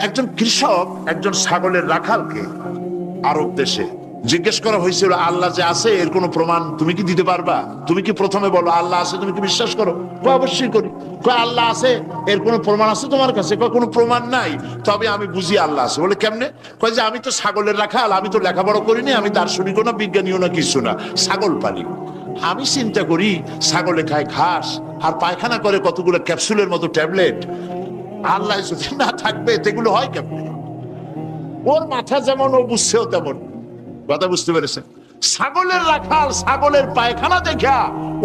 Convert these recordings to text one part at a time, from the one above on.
একজন কৃষক একজন ছাগলের রাখালকে আরব দেশে জিজ্ঞেস করা হয়েছিল, আল্লাহ যে আছে এর কোনো প্রমাণ তুমি কি দিতে পারবা? তুমি কি প্রথমে বলো আল্লাহ আছে, তুমি কি বিশ্বাস করো? অবশ্যই করি। আল্লাহ আছে এর কোনো প্রমাণ আছে তোমার কাছে? কোনো প্রমাণ নাই, তবে আমি বুঝি আল্লাহ আছে। বলে কেমনে? যে আমি তো ছাগলের রাখাল, আমি তো লেখাপড়া করিনি, আমি দার্শনিকও না বিজ্ঞানীও না কিছু না, ছাগল পালি। আমি চিন্তা করি ছাগলে খায় ঘাস আর পায়খানা করে কতগুলো ক্যাপসুলের মতো ট্যাবলেট, আল্লাহ যদি না থাকবে এগুলো হয় কেমনে? ওর মাথা যেমন ও বুঝছেও তেমন। কথা বুঝতে পেরেছেন? ছাগলের রাখাল ছাগলের পায়খানা দেখা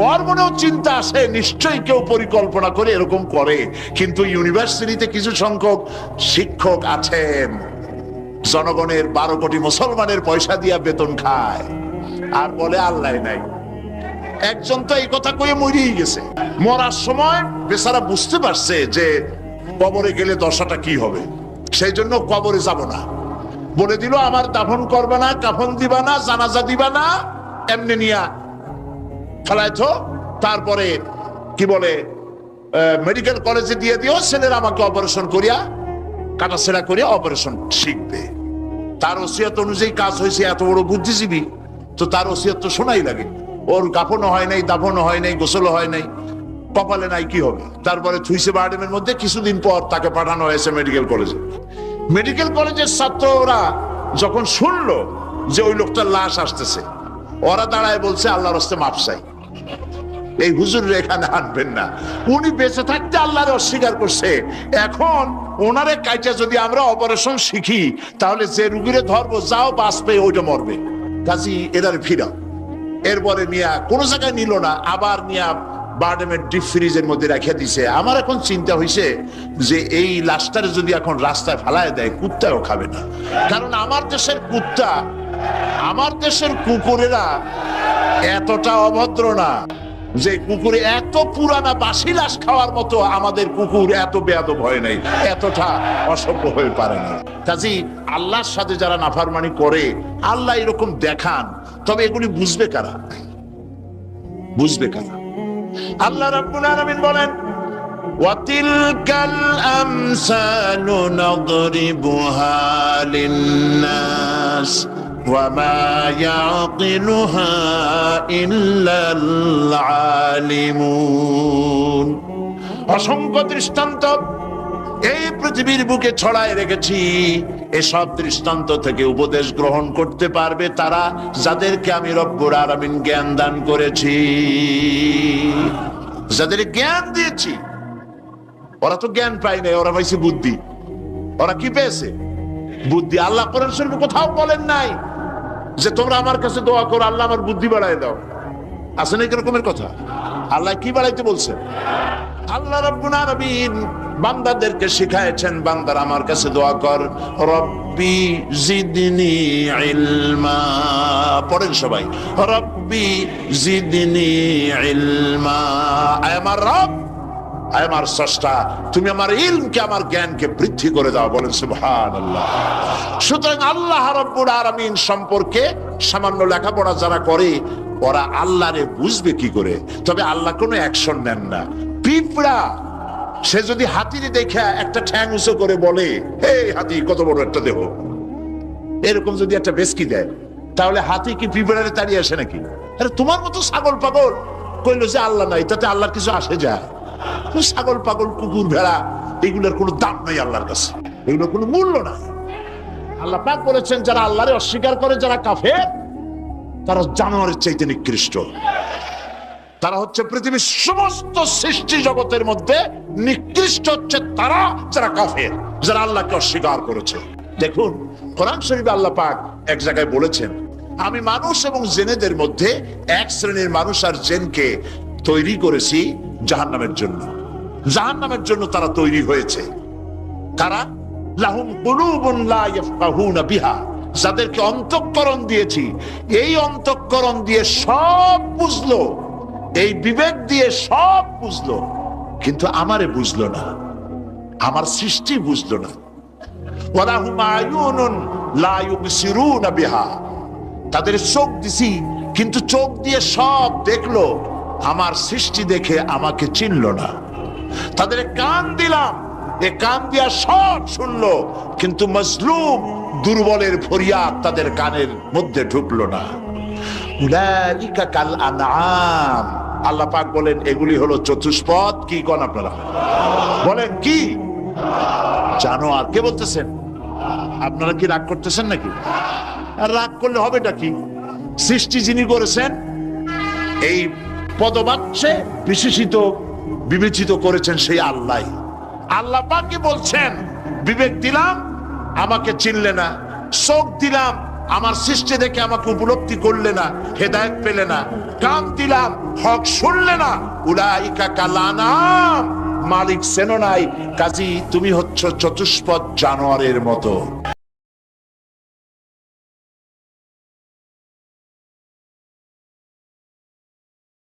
ওর মনেও চিন্তা আসে, নিশ্চয়ই কেউ পরিকল্পনা করে এরকম করে। কিন্তু ইউনিভার্সিটিতে কিছু সংখ্যক শিক্ষক আছেন জনগণের 12 কোটি মুসলমানের পয়সা দিয়া বেতন খায় আর বলে আল্লাহ নাই। একজন তো এই কথা কয়ে মরেই গেছে। মরার সময় বেচারা বুঝতে পারছে যে কবরে গেলে দশাটা কি হবে, সেই জন্য কবরে যাব না। বলে দিল আমার দাফন করবে না, কাফন দিবা না, জানাজা দিবা না, এমনি নিয়া ফেলাইতো। তারপরে কি বলে মেডিকেল কলেজে দিয়ে দিও, ছেলেরা আমাকে অপারেশন করিয়া কাটাছেড়া করিয়া অপারেশন শিখবে। তার ওসিয়ত অনুযায়ী কাজ হয়েছে। এত বড় বুদ্ধিজীবী, তো তার ওসিয়ত তো শোনাই লাগে। ওর কাফনও হয় নাই, দাফনও হয় নাই, গোসলও হয় নাই, কপালে নাই, কি হবে? তারপরে থুইছে বার্ডেমের মধ্যে। কিছুদিন পর তাকে পাঠানো হয়েছে মেডিকেল কলেজে। মেডিকেল কলেজের ছাত্ররা যখন শুনলো যে ওই লোকটার লাশ আসতেছে, ওরা দাঁড়ায় বলছে আল্লাহর রাস্তে মাপ চাই, এই হুজুর এখানে আনবেন না। উনি বেঁচে থাকতে আল্লাহর অস্বীকার করছে। এখন ওনারে কাইটা যদি আমরা অপারেশন শিখি, তাহলে যে রুগীরে ধরবো যাও বাঁচবে ওইটা মরবে। কাজী এদার ফিরাও। এরপরে নিয়া কোনো জায়গায় নিল না, আবার নিয়া বার্ডেমের ডিপ ফ্রিজের মধ্যে রেখে দিছে। আমার এখন চিন্তা হয়েছে যে এই লাশটারে যদি এখন রাস্তায় ফেলায় দেয়, কুত্তাও খাবে না। কারণ আমার দেশের কুত্তা, আমার দেশের কুকুরেরা এতটা অভদ্র না যে কুকুরে এত পুরানা বাসি লাশ খাওয়ার মতো আমাদের কুকুর এত বেয়াদব হয় নাই, এতটা অসভ্য হয়ে পারে না। কাজী আল্লাহর সাথে যারা নাফরমানি করে, আল্লাহ এরকম দেখান, তবে এগুলি বুঝবে কারা? বুঝবে কারা? আল্লাহ রাব্বুল আলামিন বলেন ওয়াতিলকাল আমসালু নাদরিবুহা লিন্নাস ওয়া মা ইয়াকিলুহা ইল্লাল আলিমুন। অসংখ্য দৃষ্টান্ত এই পৃথিবীর বুকে ছড়ায় রেখেছি। এসব দৃষ্টান্ত থেকে উপদেশ গ্রহণ করতে পারবে তারা যাদেরকে আমি রব্বুল আলামিন জ্ঞান দান করেছি, যাদের জ্ঞান দিয়েছি। ওরা তো জ্ঞান পায় নাই, ওরা পাইছে বুদ্ধি। ওরা কি পেয়েছে? বুদ্ধি। আল্লাহ কোরআন শরীফে কোথাও বলেন নাই যে তোমরা আমার কাছে দোয়া করো আল্লাহ আমার বুদ্ধি বাড়ায় দাও। আছে না এরকমের কথা? আল্লাহ কি বাড়াইতে বলছেন? আল্লাহ রাব্বুল আলামিন বান্দাদেরকে শিখায়েছেন, বান্দার আমার কাছে দোয়া কর, রব্বি জিদনি ইলমা। পড়েন সবাই, রব্বি জিদনি ইলমা। আয় আমার রব, আয় আমার স্রষ্টা, তুমি আমার ইলমকে, আমার জ্ঞানকে বৃদ্ধি করে দাও। বলেন সুবহানাল্লাহ। সুতরাং আল্লাহ রাব্বুল আলামিন সম্পর্কে সামান্য লেখাপড়া যারা করে, ওরা আল্লাহরে বুঝবে কি করে? তবে আল্লাহ কোনো অ্যাকশন নেন না। পিঁপড়া সে যদি হাতির দেখে একটা ঠ্যাং উঁচু করে বলে, হে হাতি কত বড় একটা দেহ, এরকম যদি একটা বেসকি দেয়, তাহলে হাতি কি পিঁপড়ারে তাড়িয়ে আসে নাকি? আরে তোমার মতো ছাগল পাগল কইলো যে আল্লাহ নাই, তাতে আল্লাহর কিছু আসে যায়? ছাগল পাগল কুকুর ভেড়া এগুলোর কোনো দাম নাই আল্লাহর কাছে, এগুলোর কোনো মূল্য নাই। আল্লাহ পাক বলেছেন যারা আল্লাহরে অস্বীকার করে, যারা কাফের, তারা জানোয়ারের চাইতে নিকৃষ্ট। তারা হচ্ছে পৃথিবীর সমস্ত সৃষ্টি জগতের মধ্যে নিকৃষ্ট হচ্ছে তারা, যারা কাফের, যারা আল্লাহকে অস্বীকার করেছে। দেখুন কোরআন শরীফে আল্লাহ পাক এক জায়গায় বলেছেন, আমি মানুষ এবং জিনেদের মধ্যে এক শ্রেণীর মানুষ আর জিনকে তৈরি করেছি জাহান্নামের জন্য। জাহান্নামের জন্য তারা তৈরি হয়েছে। কারা? লাহুম কুলুবুন লা ইয়াফকাহুনা বিহা, যাদেরকে অন্তঃকরণ দিয়েছি, এই অন্তঃকরণ দিয়ে সব বুঝলো, এই বিবেক দিয়ে সব বুঝলো, কিন্তু আমারে বুঝলো না, আমার সৃষ্টি বুঝলো না। ওয়ালাহুম আয়ুনুন লা ইউবসিরুনা বিহা, তাদের চোখ দিছি, কিন্তু চোখ দিয়ে সব দেখলো, আমার সৃষ্টি দেখে আমাকে চিনলো না। তাদের কান দিলাম, এ কান দিয়া সব শুনলো, কিন্তু মজলুম দুর্বলের ফরিয়াদ তাদের কানের মধ্যে ঢুকলো না। উলাইকা কাল আনআম, আল্লাহ পাক বলেন এগুলি হলো চতুষ্পদ। কি কোন আপনারা বলেন কি? জানোয়ার। কে বলতেছেন? আপনারা কি রাগ করতেছেন নাকি? আর রাগ করলে হবেটা কি? সৃষ্টি যিনি করেছেন এই পদবাচ্যে বিশেষিত বিবেচিত করেছেন সেই আল্লাহ। আল্লাহ পাকই বলছেন বিবেক দিলাম, আমাকে চিনলে না, চোখ দিলাম, আমার সৃষ্টি দেখে আমাকে উপলব্ধি করলে না, হেদায়েত পেলে না, কান দিলাম, হক শুনলে না, উলাইকা কাল আনআম, মালিক চেনো নাই, কাজী তুমি হচ্ছ চতুষ্পদ জানোয়ারের মতো।